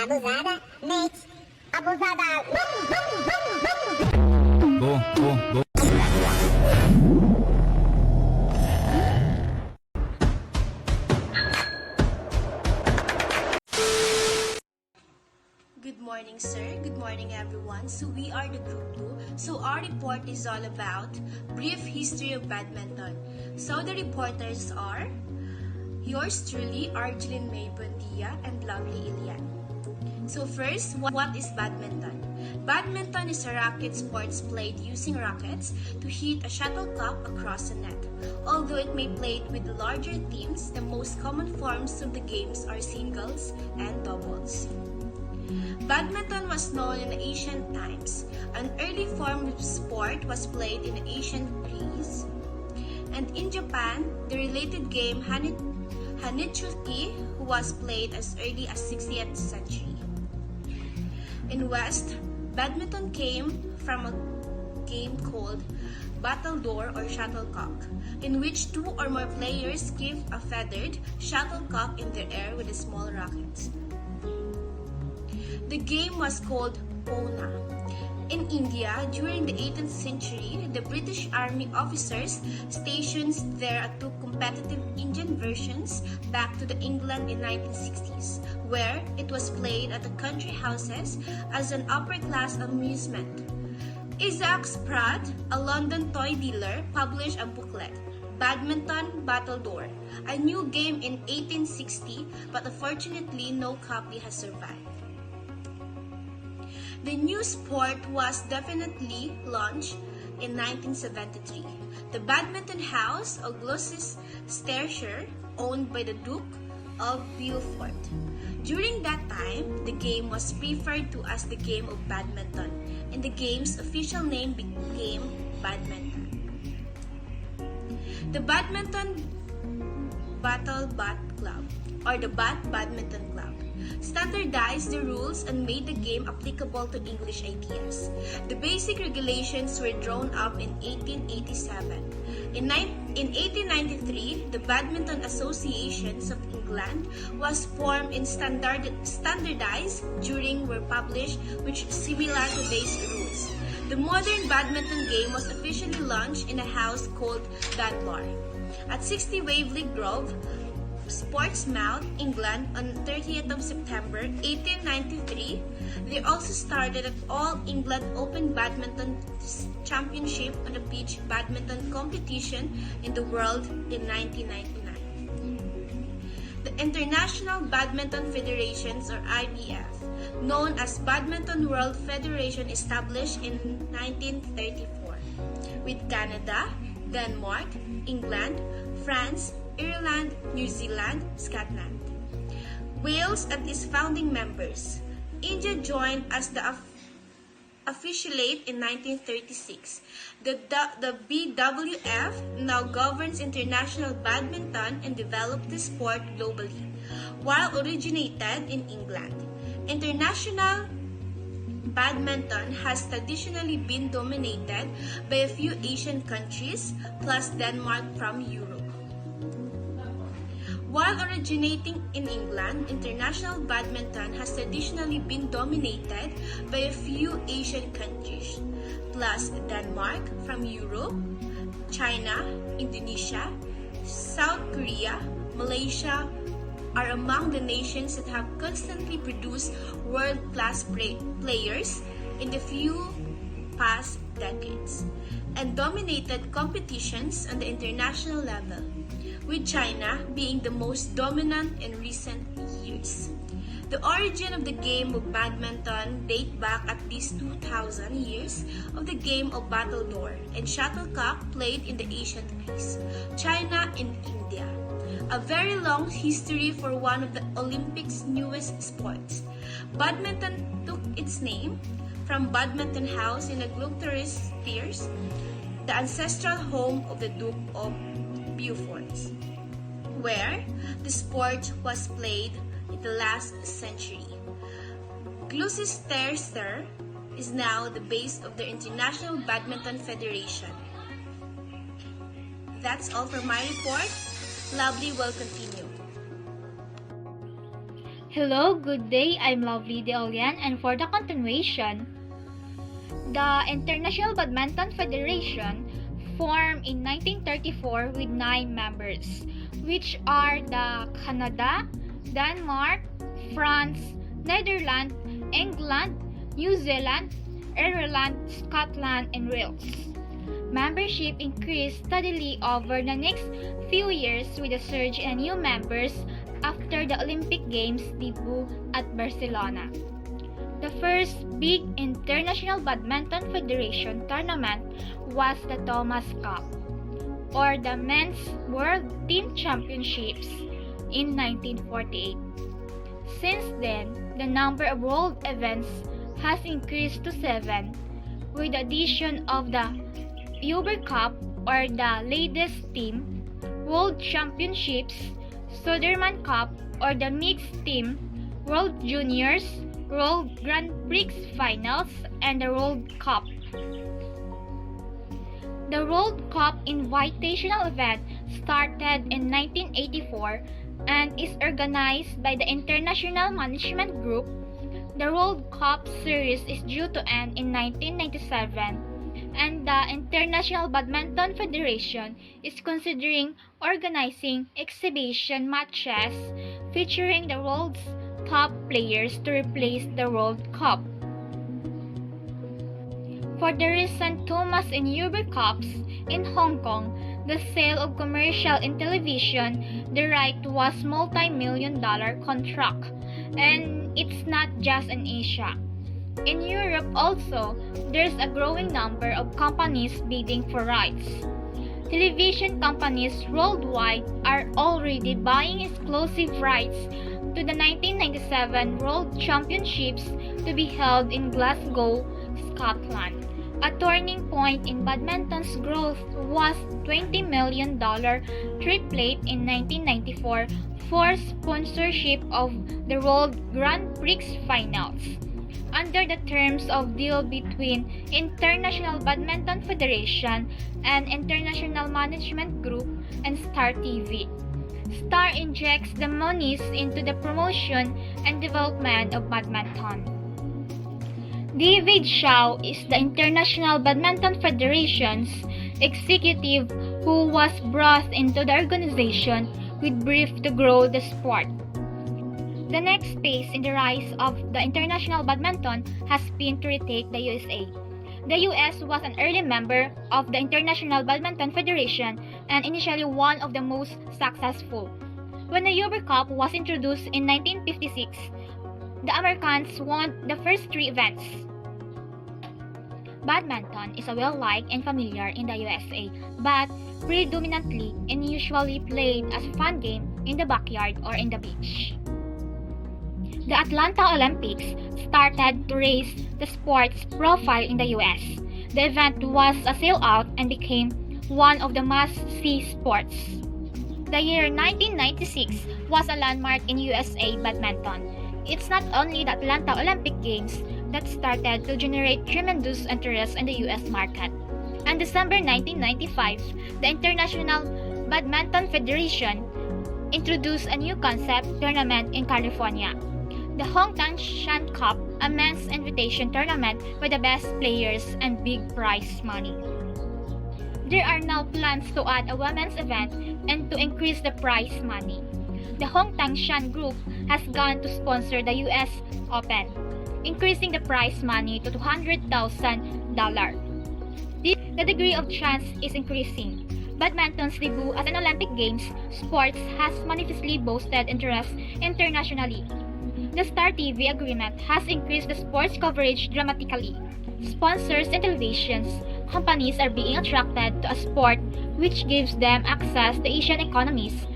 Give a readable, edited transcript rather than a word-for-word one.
abusada makes abusada. Boom, boom, boom. Good morning, sir. Good morning, everyone. So we are the Group 2. So our report is all about brief history of badminton. So the reporters are yours truly, Arjeline May Buendia and Lovely Ilian. So first, what is badminton? Badminton is a racket sports played using rackets to hit a shuttlecock across a net. Although it may be played with larger teams, the most common forms of the games are singles and doubles. Badminton was known in ancient times. An early form of sport was played in ancient Greece. And in Japan, the related game Hanichuki was played as early as 60th century. In West, badminton came from a game called battledore or shuttlecock, in which two or more players give a feathered shuttlecock in the air with a small racket. The game was called Pona. In India, during the 18th century, the British Army officers stationed there took competitive Indian versions back to the England in 1960s, where it was played at the country houses as an upper-class amusement. Isaac Spratt, a London toy dealer, published a booklet, Badminton Battledore, a new game in 1860, but unfortunately no copy has survived. The new sport was definitely launched in 1973. The Badminton House of Gloucestershire, owned by the Duke of Beaufort. During that time, the game was referred to as the game of badminton, and the game's official name became badminton. The Badminton Battle Bat Club, or the Badminton Club, standardized the rules and made the game applicable to English ideas. The basic regulations were drawn up in 1887. In 1893, the Badminton Associations of England was formed and standardized during were published, which similar to today's rules. The modern badminton game was officially launched in a house called Dunbar at 60 Waverley Grove, Portsmouth, England on 30th of September 1893. They also started an All England Open Badminton Championship on the beach badminton competition in the world in 1999. The International Badminton Federations, or IBF, known as Badminton World Federation, established in 1934 with Canada, Denmark, England, France, Ireland, New Zealand, Scotland, Wales and its founding members. India joined as the officiate in 1936. The BWF now governs international badminton and developed the sport globally, while originated in England. International badminton has traditionally been dominated by a few Asian countries, plus Denmark from Europe. While originating in England, international badminton has traditionally been dominated by a few Asian countries, plus Denmark from Europe, China, Indonesia, South Korea, Malaysia are among the nations that have constantly produced world-class players in the few past decades and dominated competitions on the international level, with China being the most dominant in recent years. The origin of the game of badminton date back at least 2,000 years of the game of battledore and shuttlecock played in the ancient Greece, China, and India. A very long history for one of the Olympics' newest sports. Badminton took its name from Badminton House in the Gloucestershire, the ancestral home of the Duke of Beaufort, where the sport was played in the last century. Gloucestershire is now the base of the International Badminton Federation. That's all for my report. Lovely will continue. Hello, good day. I'm Lovely Deolian, and for the continuation, the International Badminton Federation formed in 1934 with 9 members, which are the Canada, Denmark, France, Netherlands, England, New Zealand, Ireland, Scotland, and Wales. Membership increased steadily over the next few years with a surge in new members after the Olympic Games debut at Barcelona. The first big International Badminton Federation tournament was the Thomas Cup, or the Men's World Team Championships, in 1948. Since then, the number of world events has increased to 7, with the addition of the Uber Cup, or the Ladies Team, World Championships, Sudirman Cup, or the Mixed Team, World Juniors, World Grand Prix Finals, and the World Cup. The World Cup Invitational event started in 1984 and is organized by the International Management Group. The World Cup series is due to end in 1997, and the International Badminton Federation is considering organizing exhibition matches featuring the world's top players to replace the World Cup. For the recent Thomas and Uber Cups in Hong Kong, the sale of commercial in television, the right was multi-million-dollar contract, and it's not just in Asia. In Europe also, there's a growing number of companies bidding for rights. Television companies worldwide are already buying exclusive rights to the 1997 World Championships to be held in Glasgow, Scotland. A turning point in badminton's growth was $20 million triplet in 1994 for sponsorship of the World Grand Prix Finals, under the terms of deal between International Badminton Federation and International Management Group and Star TV. Star injects the monies into the promotion and development of badminton. David Shaw is the International Badminton Federation's executive who was brought into the organization with brief to grow the sport. The next phase in the rise of the international badminton has been to retake the USA. The US was an early member of the International Badminton Federation and initially one of the most successful. When the Uber Cup was introduced in 1956, the Americans won the first 3 events. Badminton is well-liked and familiar in the USA, but predominantly and usually played as a fun game in the backyard or in the beach. The Atlanta Olympics started to raise the sport's profile in the US. The event was a sellout and became one of the must-see sports. The year 1996 was a landmark in USA badminton. It's not only the Atlanta Olympic Games that started to generate tremendous interest in the US market. On December 1995, the International Badminton Federation introduced a new concept tournament in California, the Hong Kong Shan Cup, a men's invitation tournament with the best players and big prize money. There are now plans to add a women's event and to increase the prize money. The Hong Kong Shan Group has gone to sponsor the US Open, increasing the prize money to $200,000. The degree of chance is increasing. Badminton's debut as an Olympic Games sports has manifestly boosted interest internationally. The Star TV agreement has increased the sports coverage dramatically. Sponsors and television companies are being attracted to a sport which gives them access to Asian economies